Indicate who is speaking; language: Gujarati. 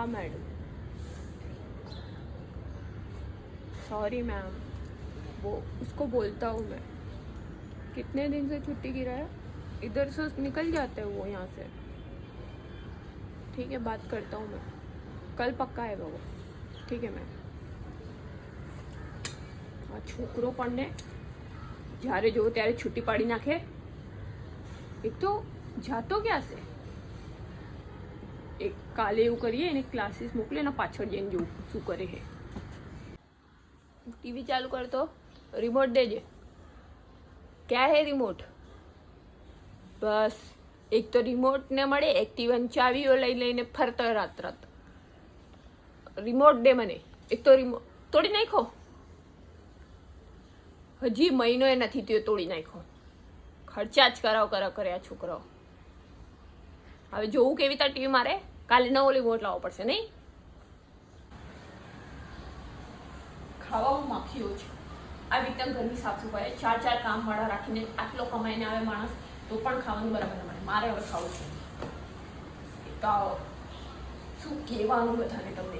Speaker 1: हाँ मैडम, सॉरी मैम, वो उसको बोलता हूँ मैं। कितने दिन से छुट्टी गिरा है, इधर से निकल जाते हैं वो यहाँ से। ठीक है, बात करता हूँ मैं, कल पक्का आएगा वो। ठीक है मैम। આ છોકરો પણ ને જ્યારે જોવો ત્યારે છૂટી પાડી નાખે। એક તો જાતો ક્યાં છે? એક કાલે એવું કરીએ એને ક્લાસીસ મોકલે ને પાછળ જઈને જોવું શું કરે છે। ટીવી ચાલુ કરતો, રિમોટ દેજે। क्या है रिमोट? बस एक तो रिमोट ने મળે, એક્ટિવાની ચાવીઓ લઈ લઈને ફરતો રાત રાત। રિમોટ દે મને। એક તો રિમોટ તોડી નાખો, હજી મહિનો એ નથી થયો તોડી નાખો। ખર્ચા જ કરાવ કરે આ છોકરાઓ। હવે જોવું કેવી રીતે ટીવી મારે, કાલે નવો રિમોટ લાવવો પડશે નહીં? ખાવામાં માખીઓ છે। આવી રીતે ઘરની સાફ સફાઈ, ચાર કામ વાળા રાખીને આટલો કમાઈને આવે માણસ તો પણ ખાવાનું બરાબર ન મળે। મારે હવે ખાવું છે। તો શું કહેવાનું બધાને તમને।